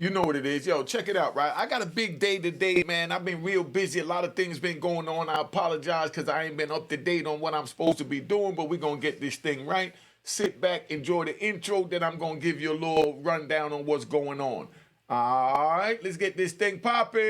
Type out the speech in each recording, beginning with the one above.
You know what it is. Yo, check it out, right? I got a big day today, man. I've been real busy. A lot of things been going on. I apologize because I ain't been up to date on what I'm supposed to be doing, but we're going to get this thing right. Sit back, enjoy the intro, then I'm going to give you a little rundown on what's going on. All right, let's get this thing popping.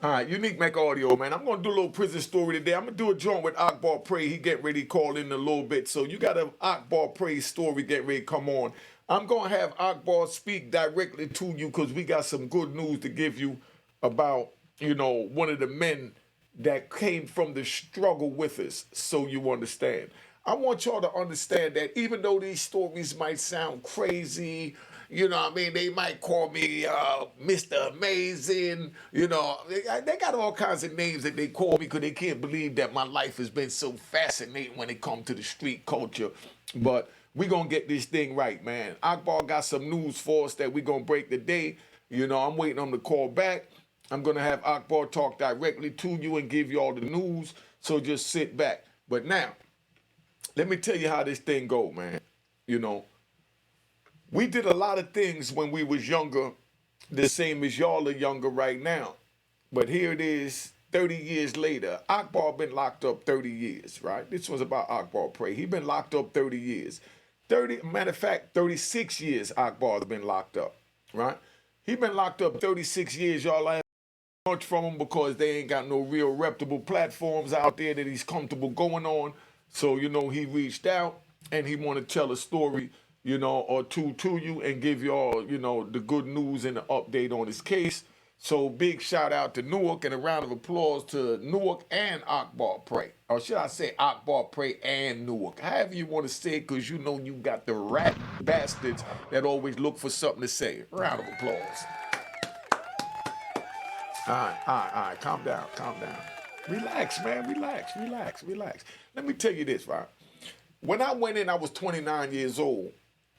All right, Unique Mecca Audio, man. I'm going to do a little prison story today. I'm going to do a joint with Akbar Pray. He get ready to call in a little bit. So you got an Akbar Pray story get ready to come on. I'm going to have Akbar speak directly to you because we got some good news to give you about, one of the men that came from the struggle with us, so you understand. I want y'all to understand that even though these stories might sound crazy, they might call me Mr. Amazing, they got all kinds of names that they call me because they can't believe that my life has been so fascinating when it comes to the street culture. But we going to get this thing right, man. Akbar got some news for us that we going to break today. I'm waiting on the call back. I'm going to have Akbar talk directly to you and give you all the news, so just sit back. But now, let me tell you how this thing go, man. We did a lot of things when we was younger, the same as y'all are younger right now. But here it is, 30 years later. Akbar been locked up 30 years, right? This was about Akbar Pray. He been locked up 30 years. Matter of fact, 36 years Akbar's been locked up, right? He been locked up 36 years, y'all. I much from him because they ain't got no real reputable platforms out there that he's comfortable going on. So, he reached out and he want to tell a story, or two to you and give y'all, the good news and the update on his case. So big shout out to Newark and a round of applause to Newark and Akbar Pray. Or should I say Akbar Pray and Newark? However you want to say it, because you got the rat bastards that always look for something to say. Round of applause. All right. Calm down. Relax, man. Relax. Let me tell you this, right? When I went in, I was 29 years old,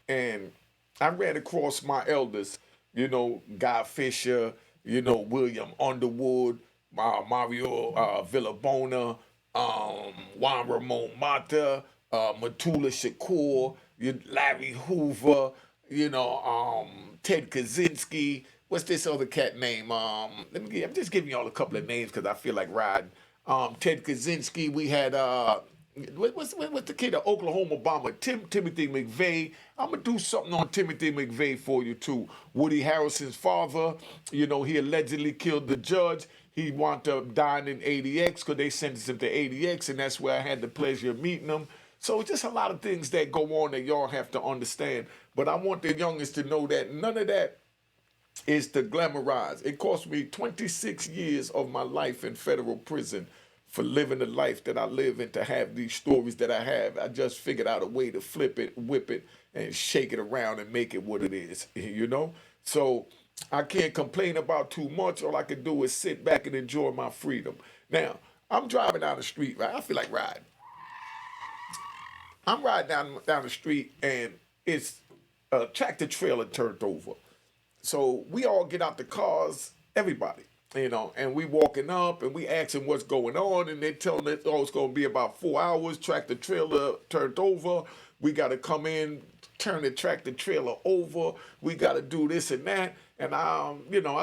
and I ran across my elders, Guy Fisher, William Underwood, Mario Villabona, Juan Ramon Mata, Matula Shakur, Larry Hoover, Ted Kaczynski. What's this other cat name? I'm just giving y'all a couple of names because I feel like riding. Ted Kaczynski. We had what's the kid of Oklahoma bomber? Timothy McVeigh. I'm gonna do something on Timothy McVeigh for you too. Woody Harrelson's father. He allegedly killed the judge. He wound up dying in ADX because they sentenced him to ADX, and that's where I had the pleasure of meeting him. So just a lot of things that go on that y'all have to understand. But I want the youngest to know that none of that is to glamorize. It cost me 26 years of my life in federal prison for living the life that I live and to have these stories that I have. I just figured out a way to flip it, whip it, and shake it around and make it what it is, So I can't complain about too much. All I can do is sit back and enjoy my freedom. Now, I'm driving down the street, right? I feel like riding. I'm riding down the street, and it's a tractor trailer turned over. So we all get out the cars, everybody, and we walking up and we asking what's going on, and they telling us, it's going to be about 4 hours, tractor trailer turned over. We got to come in, turn the tractor trailer over. We got to do this and that. And I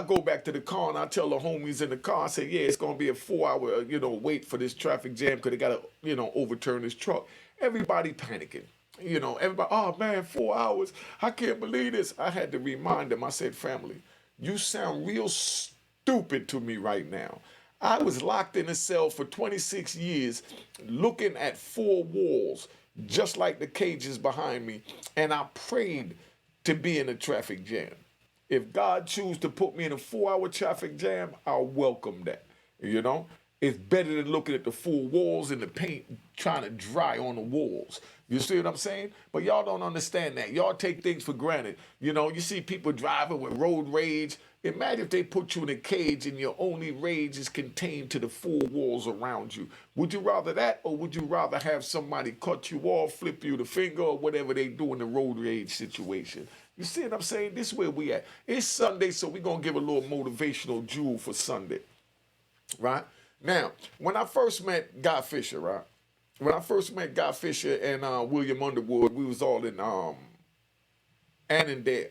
go back to the car and I tell the homies in the car, I say, yeah, it's going to be a 4 hour, wait for this traffic jam because they got to, overturn this truck. Everybody panicking. Everybody, oh man, 4 hours. I can't believe this. I had to remind them. I said, family, you sound real stupid to me right now. I was locked in a cell for 26 years looking at four walls, just like the cages behind me, and I prayed to be in a traffic jam. If God choose to put me in a 4 hour traffic jam, I'll welcome that, is better than looking at the full walls and the paint trying to dry on the walls. You see what I'm saying? But y'all don't understand that. Y'all take things for granted. You know, you see people driving with road rage. Imagine if they put you in a cage and your only rage is contained to the four walls around you. Would you rather that, or would you rather have somebody cut you off, flip you the finger, or whatever they do in the road rage situation? You see what I'm saying? This is where we at. It's Sunday, so we're going to give a little motivational jewel for Sunday, right? Now, when I first met Guy Fisher, right? When I first met Guy Fisher and William Underwood, we was all in Annandale.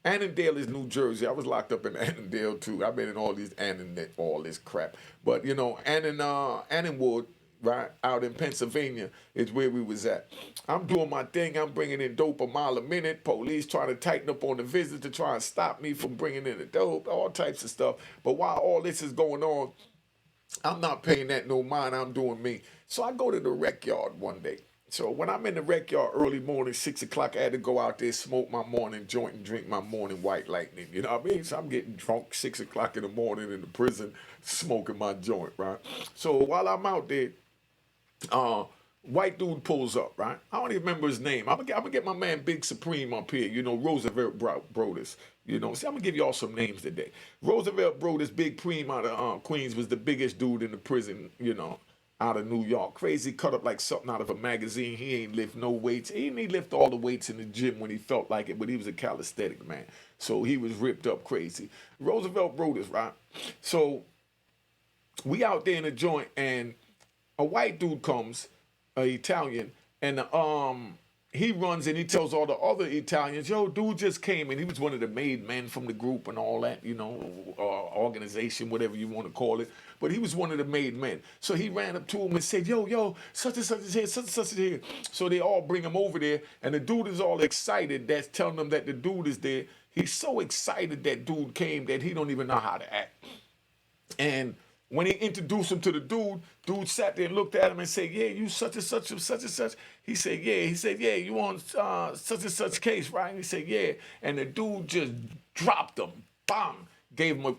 Annandale is New Jersey. I was locked up in Annandale too. I've been in all this crap. But you know, Annandwood, right, out in Pennsylvania is where we was at. I'm doing my thing. I'm bringing in dope a mile a minute. Police trying to tighten up on the visits to try and stop me from bringing in the dope, all types of stuff. But while all this is going on, I'm not paying that no mind. I'm doing me. So I go to the rec yard one day. So when I'm in the rec yard early morning, 6 o'clock, I had to go out there, smoke my morning joint and drink my morning white lightning. You know what I mean? So I'm getting drunk 6 o'clock in the morning in the prison, smoking my joint, right? So while I'm out there, white dude pulls up, right? I don't even remember his name. I'm gonna get my man Big Supreme up here, you know, Roosevelt Brodus. You know, see, I'm gonna give y'all some names today. Roosevelt Brodus, Big Preem out of Queens, was the biggest dude in the prison, you know, out of New York. Crazy, cut up like something out of a magazine. He ain't lift no weights. He didn't lift all the weights in the gym when he felt like it, but he was a calisthenic man. So he was ripped up crazy. Roosevelt Brodus, right? So we out there in the joint, and a white dude comes, an Italian, and he runs and he tells all the other Italians, yo, dude just came, and he was one of the made men from the group and all that, you know, organization, whatever you want to call it. But he was one of the made men. So he ran up to him and said, yo, such and such is here, such and such is here. So they all bring him over there, and the dude is all excited. That's telling them that the dude is there. He's so excited that dude came that he don't even know how to act. And when he introduced him to the dude sat there and looked at him and said, yeah, you such and such and such and such. He said, yeah. He said, yeah, you on such and such case, right? And he said, yeah. And the dude just dropped him. Bang. Gave him a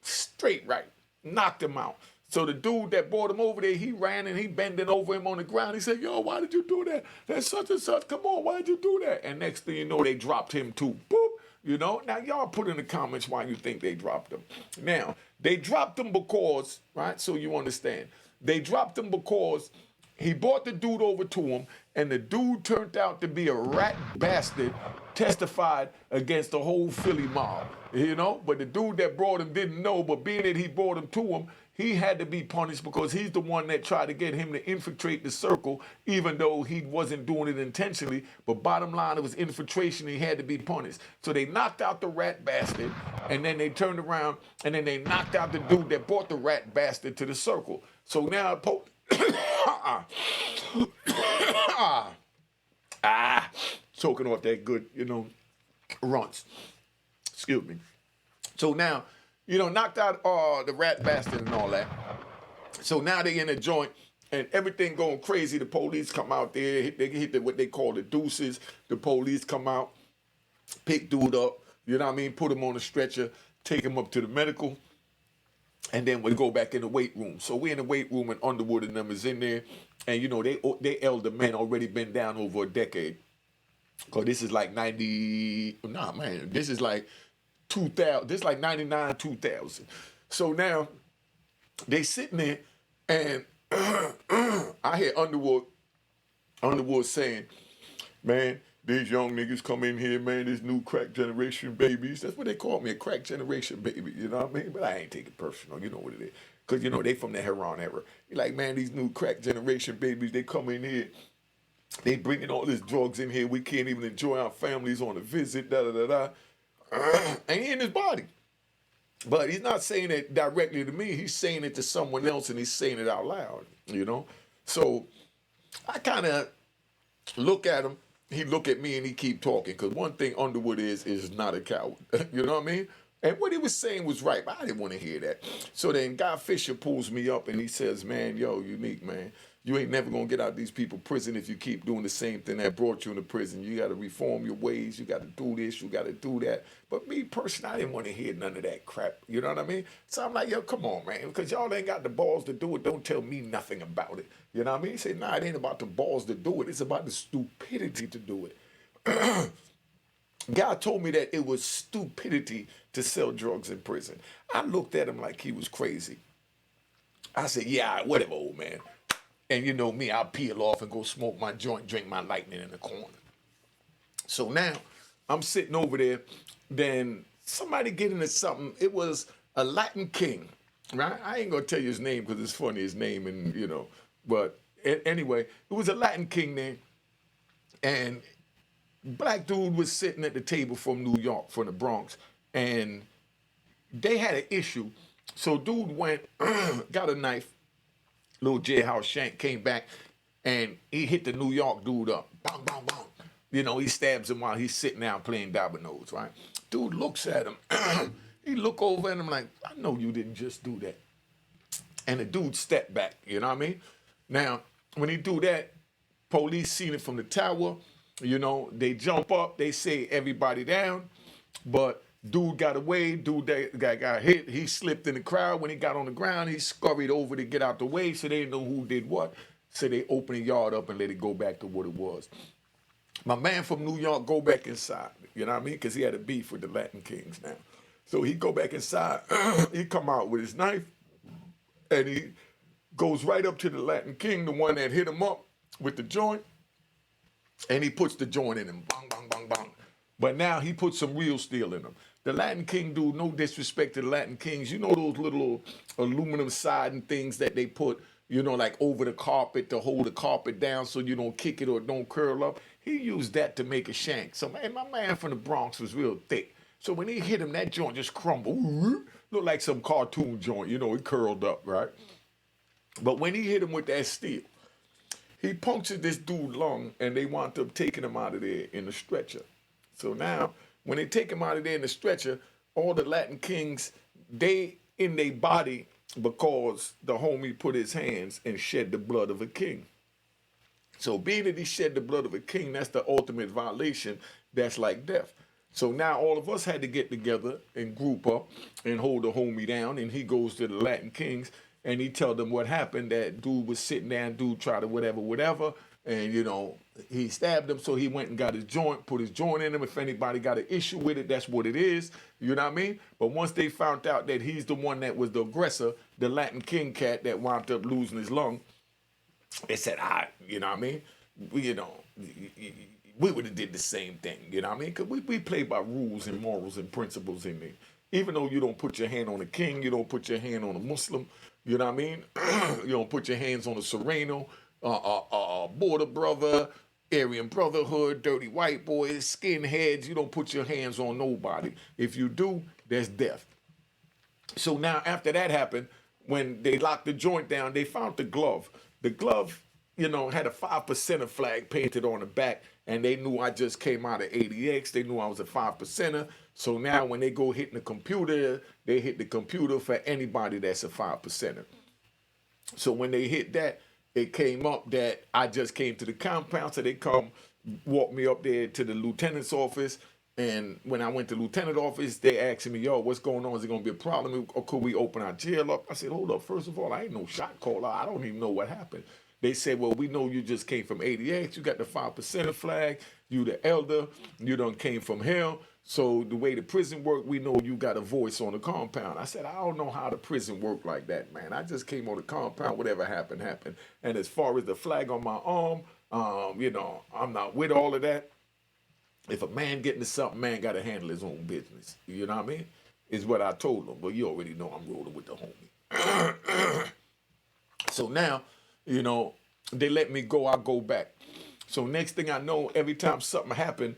straight right. Knocked him out. So the dude that brought him over there, he ran and he bending over him on the ground. He said, yo, why did you do that? That's such and such. Come on, why did you do that? And next thing you know, they dropped him too. Boop. You know, now y'all put in the comments why you think they dropped him. Now, they dropped him because, right, so you understand. They dropped him because he brought the dude over to him, and the dude turned out to be a rat bastard, testified against the whole Philly mob, you know? But the dude that brought him didn't know, but being that he brought him to him, he had to be punished because he's the one that tried to get him to infiltrate the circle, even though he wasn't doing it intentionally. But bottom line, it was infiltration. He had to be punished. So they knocked out the rat bastard, and then they turned around, and then they knocked out the dude that brought the rat bastard to the circle. So now, choking off that good, you know, runts. Excuse me. So now, you know, knocked out the rat bastard and all that. So now they in a joint and everything going crazy. The police come out there. They hit what they call the deuces. The police come out, pick dude up, you know what I mean, put him on a stretcher, take him up to the medical, and then we go back in the weight room. So we're in the weight room and Underwood and them is in there. And, you know, they elder men already been down over a decade. Because this is like this is like 2000, this is like 99, 2000. So now they sitting there and I hear Underwood saying, man, these young niggas come in here, man, this new crack generation babies. That's what they call me, a crack generation baby, you know what I mean? But I ain't taking it personal, you know what it is. Because, you know, they from the Heron era. You're like, man, these new crack generation babies, they come in here, they bringing all this drugs in here. We can't even enjoy our families on a visit, da-da-da-da. And he in his body. But he's not saying it directly to me. He's saying it to someone else, and he's saying it out loud, you know? So I kind of look at him. He look at me, and he keep talking. Because one thing Underwood is not a coward. You know what I mean? And what he was saying was right, but I didn't want to hear that. So then Guy Fisher pulls me up, and he says, man, yo, Unique, man, You ain't never gonna get out of these people prison if you keep doing the same thing that brought you into prison. You gotta reform your ways, you gotta do this, you gotta do that. But me personally, I didn't want to hear none of that crap. You know what I mean? So I'm like, yo, come on, man, because y'all ain't got the balls to do it. Don't tell me nothing about it. You know what I mean? He said, nah, it ain't about the balls to do it, it's about the stupidity to do it. God told me that it was stupidity to sell drugs in prison. I looked at him like he was crazy. I said, yeah, whatever, old man. And you know me, I'll peel off and go smoke my joint, drink my lightning in the corner. So now I'm sitting over there, then somebody get into something. It was a Latin king, right? I ain't gonna tell you his name because it's funny, his name, and you know, but anyway, it was a Latin king there, and black dude was sitting at the table from New York, from the Bronx, and they had an issue. So dude went, got a knife, little jailhouse shank, came back, and he hit the New York dude up. Bang, bang, bang. You know, he stabs him while he's sitting down playing dominoes, right? Dude looks at him. He look over at him like, I know you didn't just do that. And the dude stepped back, you know what I mean? Now, when he do that, police seen it from the tower. You know, they jump up, they say everybody down, but dude got away, got hit, he slipped in the crowd. When he got on the ground, he scurried over to get out the way, so they didn't know who did what. So they opened the yard up and let it go back to what it was. My man from New York go back inside, you know what I mean? Because he had a beef with the Latin kings now. So he go back inside, he come out with his knife, and he goes right up to the Latin king, the one that hit him up with the joint, and he puts the joint in him, bang, bang, bang, bang. But now he puts some real steel in him. The Latin king dude, no disrespect to the Latin kings, you know those little aluminum siding things that they put, you know, like over the carpet to hold the carpet down so you don't kick it or it don't curl up? He used that to make a shank. So man, my man from the Bronx was real thick. So when he hit him, that joint just crumbled. Looked like some cartoon joint, you know, it curled up, right? But when he hit him with that steel, he punctured this dude's lung, and they wound up taking him out of there in a stretcher. So now, when they take him out of there in the stretcher, all the Latin kings, they in their body because the homie put his hands and shed the blood of a king. So being that he shed the blood of a king, that's the ultimate violation. That's like death. So now all of us had to get together and group up and hold the homie down, and he goes to the Latin kings, and he tell them what happened, that dude was sitting there, and dude tried to whatever, and, you know, he stabbed him, so he went and got his joint, put his joint in him. If anybody got an issue with it, that's what it is, you know what I mean? But once they found out that he's the one that was the aggressor, the Latin king cat that wound up losing his lung, they said, you know what I mean? We would have did the same thing, you know what I mean? Because we play by rules and morals and principles in there. Even though you don't put your hand on a king, you don't put your hand on a Muslim, you know what I mean? You don't put your hands on a Sereno, border brother, Aryan Brotherhood, dirty white boys, skinheads. You don't put your hands on nobody. If you do, there's death. So now after that happened, when they locked the joint down, they found the glove. The glove, you know, had a 5%er flag painted on the back, and they knew I just came out of ADX. They knew I was a 5%er. So now when they go hitting the computer, they hit the computer for anybody that's a 5%er. So when they hit that, it came up that I just came to the compound, so they come walk me up there to the lieutenant's office. And when I went to the lieutenant's office, they asked me, yo, what's going on? Is it going to be a problem? Or could we open our jail up? I said, hold up. First of all, I ain't no shot caller. I don't even know what happened. They said, well, we know you just came from 88. You got the 5%er flag. You the elder. You done came from hell. So the way the prison work, we know you got a voice on the compound. I said, I don't know how the prison work like that, man. I just came on the compound. Whatever happened, happened. And as far as the flag on my arm, you know, I'm not with all of that. If a man get into something, man got to handle his own business. You know what I mean? Is what I told him. But you already know I'm rolling with the homie. So now, you know, they let me go. I go back. So next thing I know, every time something happened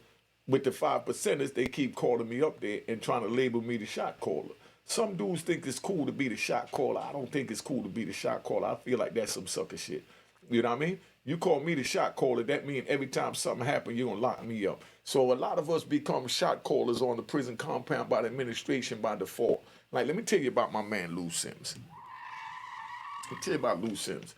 with the 5%ers, they keep calling me up there and trying to label me the shot caller. Some dudes think it's cool to be the shot caller. I don't think it's cool to be the shot caller. I feel like that's some sucker shit. You know what I mean? You call me the shot caller, that means every time something happens, you're going to lock me up. So a lot of us become shot callers on the prison compound by the administration by default. Like, let me tell you about my man Lou Sims. Let me tell you about Lou Sims.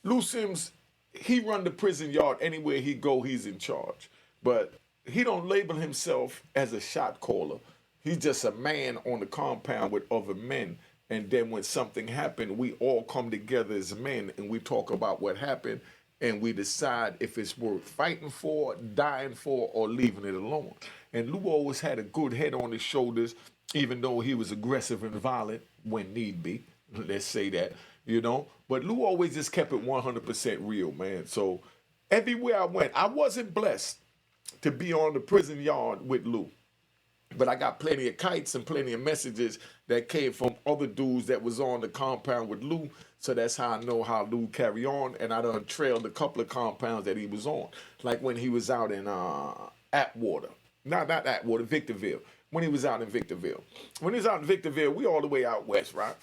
Lou Sims, he run the prison yard anywhere he go, he's in charge. But he don't label himself as a shot caller. He's just a man on the compound with other men. And then when something happened, we all come together as men and we talk about what happened and we decide if it's worth fighting for, dying for, or leaving it alone. And Lou always had a good head on his shoulders, even though he was aggressive and violent when need be. Let's say that, you know. But Lou always just kept it 100% real, man. So everywhere I went, I wasn't blessed to be on the prison yard with Lou. But I got plenty of kites and plenty of messages that came from other dudes that was on the compound with Lou. So that's how I know how Lou carry on. And I done trailed a couple of compounds that he was on. Like when he was out in Atwater. Not Atwater, Victorville. When he was out in Victorville. When he was out in Victorville, we all the way out west, right?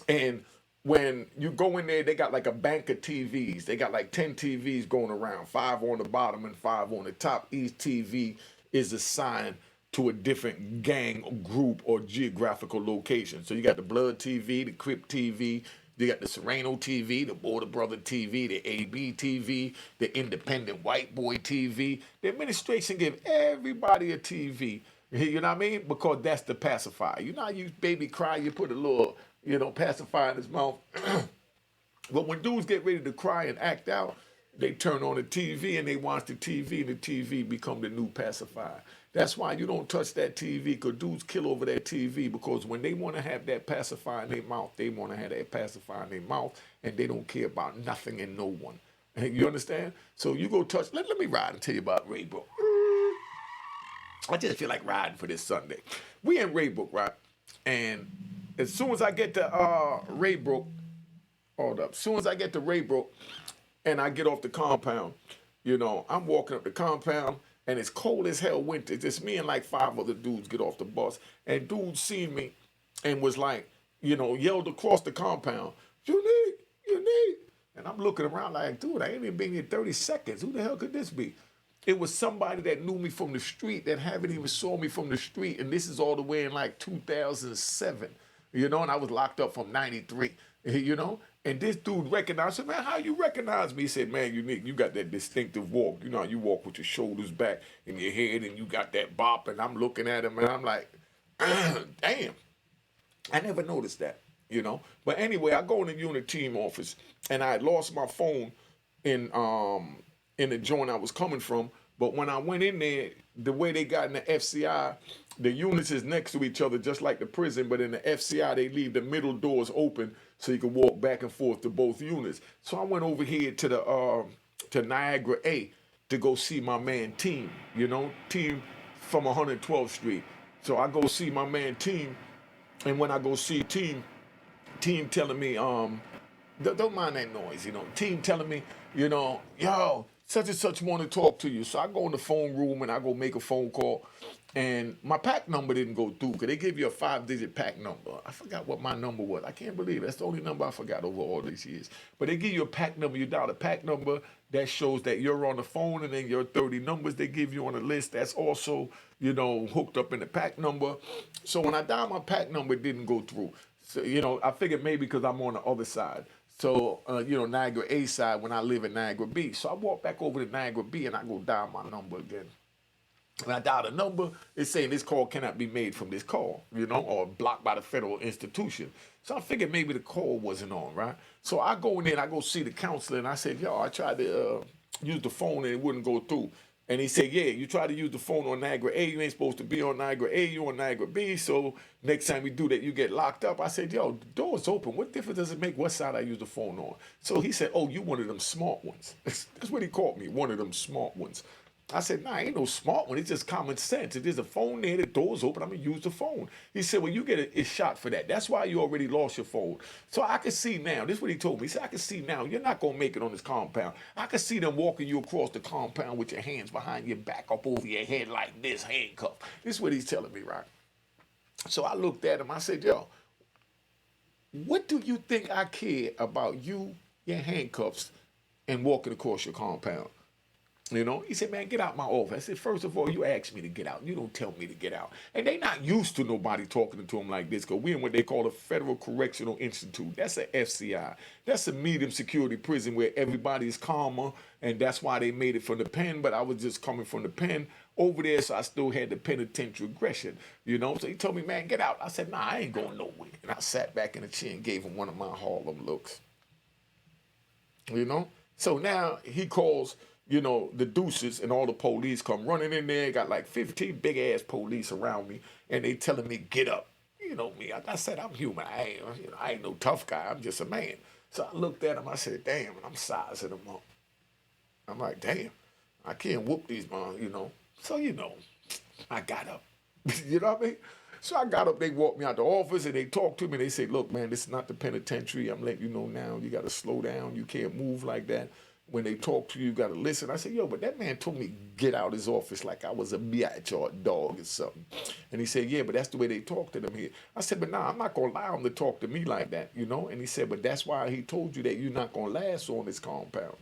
And when you go in there, they got like a bank of TVs. They got like 10 TVs going around, 5 on the bottom and 5 on the top. Each TV is assigned to a different gang, group, or geographical location. So you got the Blood TV, the Crip TV, you got the Serrano TV, the Border Brother TV, the AB TV, the Independent White Boy TV. The administration give everybody a TV. You know what I mean? Because that's the pacifier. You know how you baby cry, you put a little, pacifier in his mouth. But when dudes get ready to cry and act out, they turn on the TV and they watch the TV, and the TV become the new pacifier. That's why you don't touch that TV, because dudes kill over that TV, because when they want to have that pacifier in their mouth, they want to have that pacifier in their mouth, and they don't care about nothing and no one. You understand? So you go touch, let me ride and tell you about Raybrook. I just feel like riding for this Sunday. We in Raybrook, right? And as soon as I get to Raybrook, hold up. As soon as I get to Raybrook and I get off the compound, I'm walking up the compound and it's cold as hell winter. Just me and like 5 other dudes get off the bus. And dudes seen me and was like, yelled across the compound, Unique. And I'm looking around like, dude, I ain't even been here 30 seconds. Who the hell could this be? It was somebody that knew me from the street that haven't even saw me from the street. And this is all the way in like 2007, and I was locked up from 93, And this dude recognized me. Man, how you recognize me? He said, man, Unique, you got that distinctive walk. You know how you walk with your shoulders back and your head and you got that bop. And I'm looking at him and I'm like, damn. I never noticed that, But anyway, I go in the unit team office and I had lost my phone in the joint I was coming from. But when I went in there, the way they got in the FCI, the units is next to each other just like the prison, but in the FCI, they leave the middle doors open so you can walk back and forth to both units. So I went over here to the to Niagara A to go see my man Team, Team from 112th Street. So I go see my man Team, and when I go see Team telling me, don't mind that noise, Team telling me, yo, such and such want to talk to you. So I go in the phone room and I go make a phone call. And my pack number didn't go through because they give you a 5-digit pack number. I forgot what my number was. I can't believe it. That's the only number I forgot over all these years. But they give you a pack number. You dial a pack number that shows that you're on the phone, and then your 30 numbers they give you on the list. That's also, hooked up in the pack number. So when I dialed my pack number, it didn't go through. So, I figured maybe because I'm on the other side. So, Niagara A side when I live in Niagara B. So I walk back over to Niagara B and I go dial my number again. When I dial the number, it's saying this call cannot be made from this call, or blocked by the federal institution. So I figured maybe the call wasn't on, right? So I go in there and I go see the counselor and I said, yo, I tried to use the phone and it wouldn't go through. And he said, yeah, you try to use the phone on Niagara A, you ain't supposed to be on Niagara A, you on Niagara B, so next time we do that, you get locked up. I said, yo, the door's open. What difference does it make what side I use the phone on? So he said, oh, you one of them smart ones. That's what he called me, one of them smart ones. I said, nah, ain't no smart one. It's just common sense. If there's a phone there, the door's open, I'm going to use the phone. He said, well, you get a shot for that. That's why you already lost your phone. So I can see now, this is what he told me. He said, I can see now, you're not going to make it on this compound. I can see them walking you across the compound with your hands behind your back, up over your head like this, handcuffed. This is what he's telling me, right? So I looked at him. I said, yo, what do you think I care about you, your handcuffs, and walking across your compound? You know, he said, man, get out my office. I said, first of all, you asked me to get out. You don't tell me to get out. And they not used to nobody talking to them like this, because we're in what they call a Federal Correctional Institute. That's a FCI. That's a medium security prison where everybody's calmer, and that's why they made it from the pen. But I was just coming from the pen over there, so I still had the penitentiary aggression, you know. So he told me, man, get out. I said, nah, I ain't going nowhere. And I sat back in the chair and gave him one of my Harlem looks, you know. So now he calls, you know, the deuces, and all the police come running in there. Got like 15 big ass police around me, and they telling me, get up. You know me, I said, I'm human. I ain't no tough guy. I'm just a man. So I looked at him. I said, damn, and I'm sizing them up. I'm like, damn, I can't whoop these man, you know. So, you know, I got up. You know what I mean? So I got up, they walked me out the office, and they talked to me. They said, look, man, this is not the penitentiary. I'm letting you know now. You got to slow down. You can't move like that. When they talk to you, you got to listen. I said, yo, but that man told me get out his office like I was a biatch or a dog or something. And he said, yeah, but that's the way they talk to them here. I said, but nah, I'm not going to allow him to talk to me like that, you know? And he said, but that's why he told you that you're not going to last on this compound,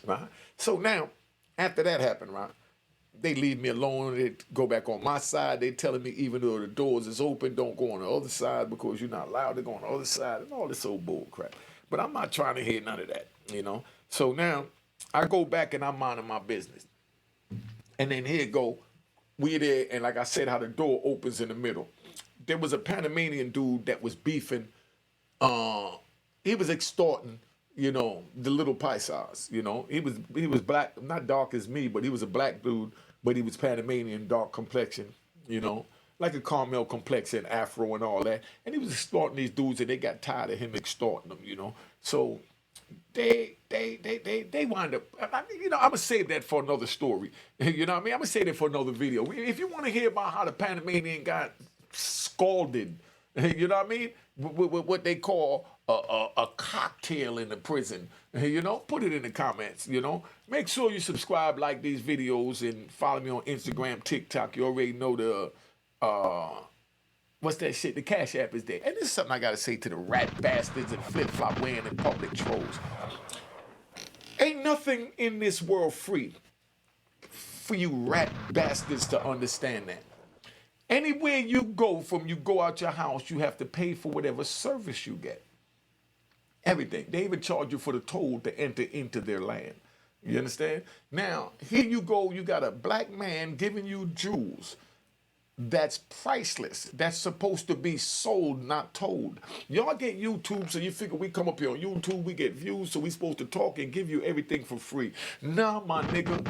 right? So now, after that happened, right, they leave me alone. They go back on my side. They telling me even though the doors is open, don't go on the other side because you're not allowed to go on the other side and all this old bull crap. But I'm not trying to hear none of that, you know? So now I go back and I'm minding my business. And then here go, we're there, and like I said, how the door opens in the middle. There was a Panamanian dude that was beefing. He was extorting, you know, the little paisas, you know. He was black, not dark as me, but he was a black dude, but he was Panamanian, dark complexion, you know, like a caramel complexion, afro and all that. And he was extorting these dudes, and they got tired of him extorting them, you know. So they wind up, you know, I'm going to save that for another story. You know what I mean? I'm going to save that for another video. If you want to hear about how the Panamanian got scalded, you know what I mean? With what they call a cocktail in the prison, you know, put it in the comments, you know. Make sure you subscribe, like these videos, and follow me on Instagram, TikTok. You already know the, what's that shit? The Cash App is there. And this is something I got to say to the rat bastards and flip-flop wearing and public trolls. Ain't nothing in this world free for you rat bastards to understand that. Anywhere you go you go out your house, you have to pay for whatever service you get. Everything. They even charge you for the toll to enter into their land. You understand? Now, here you go, you got a black man giving you jewels. That's priceless. That's supposed to be sold, not told. Y'all get YouTube, so you figure we come up here on YouTube, we get views, so we supposed to talk and give you everything for free. Nah, my nigga,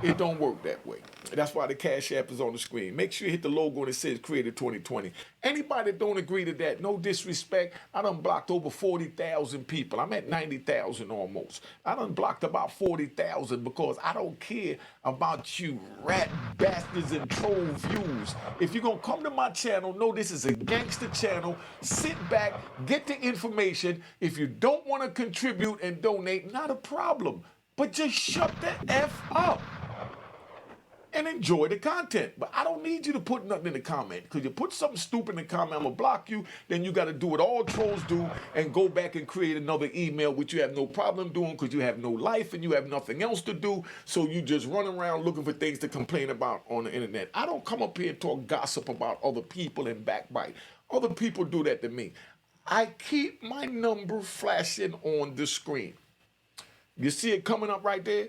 it don't work that way. That's why the Cash App is on the screen. Make sure you hit the logo and it says Created 2020. Anybody that don't agree to that, no disrespect, I done blocked over 40,000 people. I'm at 90,000 almost. I done blocked about 40,000 because I don't care about you rat bastards and troll views. If you're going to come to my channel, know this is a gangster channel. Sit back, get the information. If you don't want to contribute and donate, not a problem. But just shut the F up and enjoy the content. But I don't need you to put nothing in the comment, because you put something stupid in the comment, I'm going to block you. Then you got to do what all trolls do and go back and create another email, which you have no problem doing because you have no life and you have nothing else to do. So you just run around looking for things to complain about on the internet. I don't come up here and talk gossip about other people and backbite. Other people do that to me. I keep my number flashing on the screen. You see it coming up right there?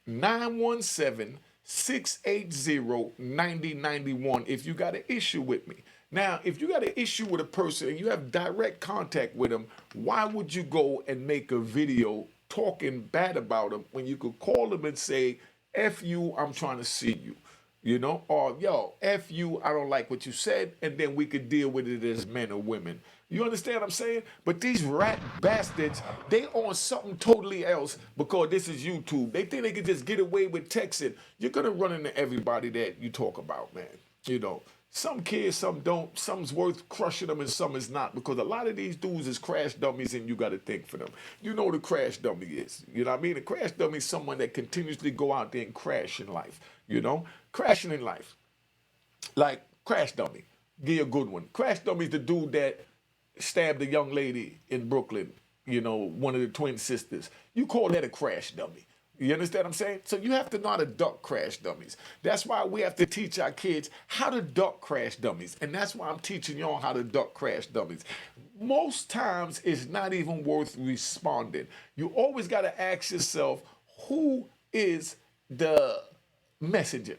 917-680-9091 if you got an issue with me. Now, if you got an issue with a person and you have direct contact with them, why would you go and make a video talking bad about them when you could call them and say, F you, I'm trying to see you, you know? Or, yo, F you, I don't like what you said, and then we could deal with it as men or women. You understand what I'm saying? But these rat bastards, they on something totally else because this is YouTube. They think they can just get away with texting. You're going to run into everybody that you talk about, man. You know, some kids, some don't. Some's worth crushing them and some is not, because a lot of these dudes is crash dummies and you got to think for them. You know what a crash dummy is. You know what I mean? A crash dummy is someone that continuously go out there and crash in life. You know? Crashing in life. Like Crash Dummy. Give you a good one. Crash Dummy is the dude that stabbed a young lady in Brooklyn, you know, one of the twin sisters. You call that a crash dummy. You understand what I'm saying? So you have to know how to duck crash dummies. That's why we have to teach our kids how to duck crash dummies. And that's why I'm teaching y'all how to duck crash dummies. Most times it's not even worth responding. You always got to ask yourself, who is the messenger?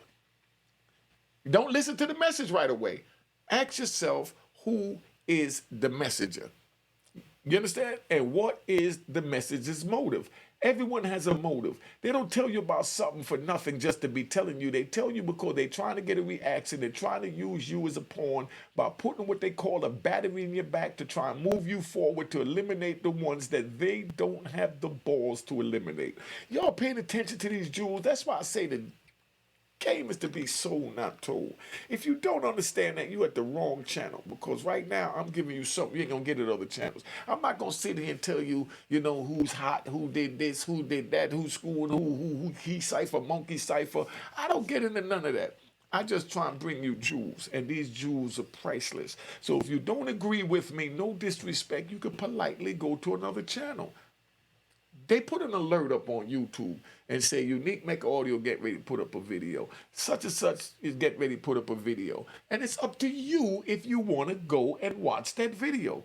Don't listen to the message right away. Ask yourself, who is the messenger? You understand? And what is the message's motive? Everyone has a motive. They don't tell you about something for nothing just to be telling you. They tell you because they're trying to get a reaction. They're trying to use you as a pawn by putting what they call a battery in your back to try and move you forward to eliminate the ones that they don't have the balls to eliminate. Y'all paying attention to these jewels? That's why I say the game is to be sold, not told. If you don't understand that, you're at the wrong channel, because right now I'm giving you something you ain't gonna get at other channels. I'm not gonna sit here and tell you, you know, who's hot, who did this, who did that, who's schooling, who he cipher, monkey cipher. I don't get into none of that. I just try and bring you jewels, and these jewels are priceless. So if you don't agree with me, no disrespect, you can politely go to another channel. They put an alert up on YouTube and say, Unique Mecca Audio, get ready to put up a video. Such and such is get ready to put up a video. And it's up to you if you want to go and watch that video.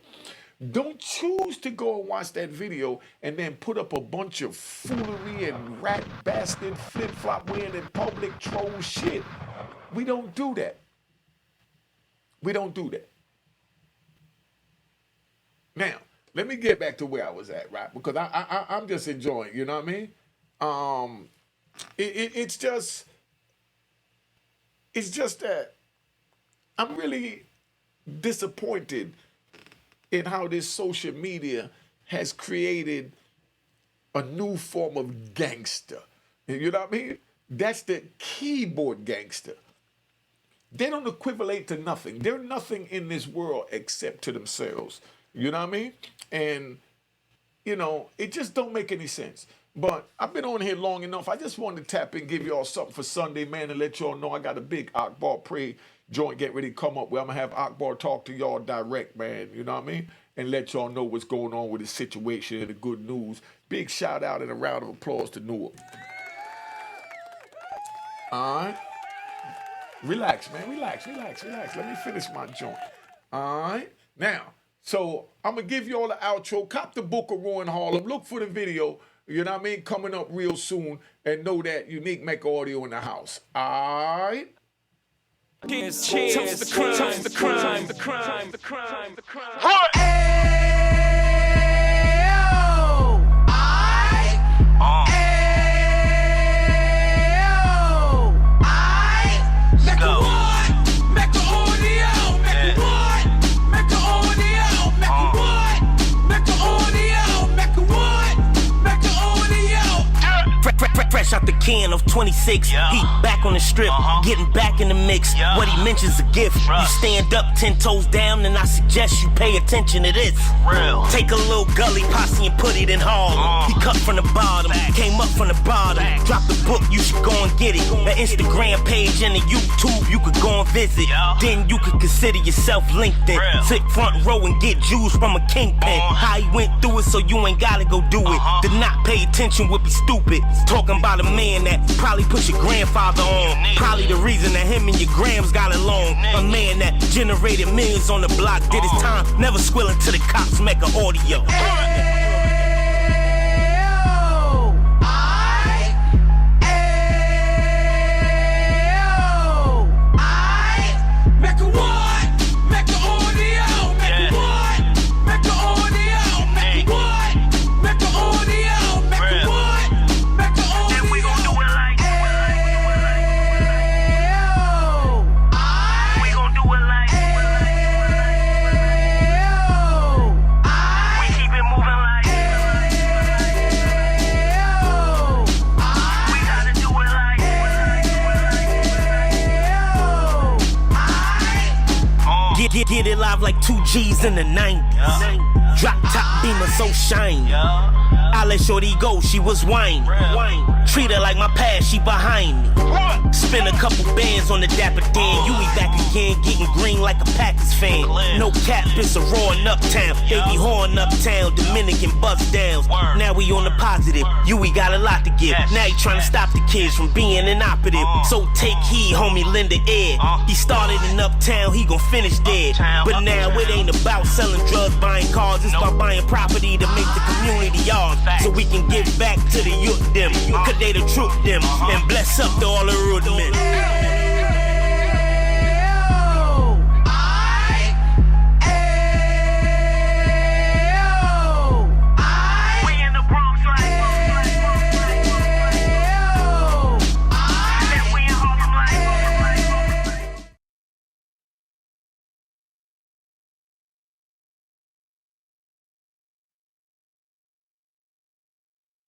Don't choose to go and watch that video and then put up a bunch of foolery and rat bastard flip-flop wearing in public troll shit. We don't do that. We don't do that. Now, let me get back to where I was at, right? Because I'm just enjoying, you know what I mean? It's just that I'm really disappointed in how this social media has created a new form of gangster. You know what I mean? That's the keyboard gangster. They don't equivalent to nothing. They're nothing in this world except to themselves. You know what I mean? And, you know, it just don't make any sense. But I've been on here long enough. I just wanted to tap in, give y'all something for Sunday, man, and let y'all know I got a big Akbar Pray joint get ready to come up where I'm going to have Akbar talk to y'all direct, man. You know what I mean? And let y'all know what's going on with the situation and the good news. Big shout out and a round of applause to Newark. All right? Relax, man. Relax. Let me finish my joint. All right? Now, so I'm going to give you all the outro. Cop the book of Roy in Harlem. Look for the video, you know what I mean, coming up real soon. And know that Unique Mecca Audio in the house. All right? Cheers. The crime. Fresh out the can of 26, yeah. Heat back on the strip, getting back in the mix. Yeah. What he mentions a gift. You stand up 10 toes down, and I suggest you pay attention to this. Real. Take a little gully posse and put it in Harlem. He cut from the bottom, came up from the bottom. Drop the book, you should go and get it. The Instagram page and the YouTube, you could go and visit. Yeah. Then you could consider yourself LinkedIn. Real. Sit front row and get Jews from a kingpin. How he went through it, so you ain't gotta go do it. To not pay attention would be stupid. Talking about a man that probably put your grandfather on. Probably the reason that him and your grams got along. A man that generated millions on the block, did his time, never squilling to the cops, Mecca Audio. Get it live like 2 G's in the 90s. Drop top beamer so shiny. I let shorty go, she was whining. Treat her like my past, she behind me. Spend a couple bands on the Dapper Dan. You be back again, getting green like a Packers fan. No cap, it's a raw in uptown. Baby horn uptown, Dominican bust downs. Now we on the positive, we got a lot to give. Now he trying to stop the kids from being inoperative. So take heed, homie, lend an ear. He started in uptown, he gon' finish dead. But now it ain't about selling drugs, buying cars. It's about buying property to make the community ours. So we can give back to the youth them. Cause they the truth them. And bless up to all the root men.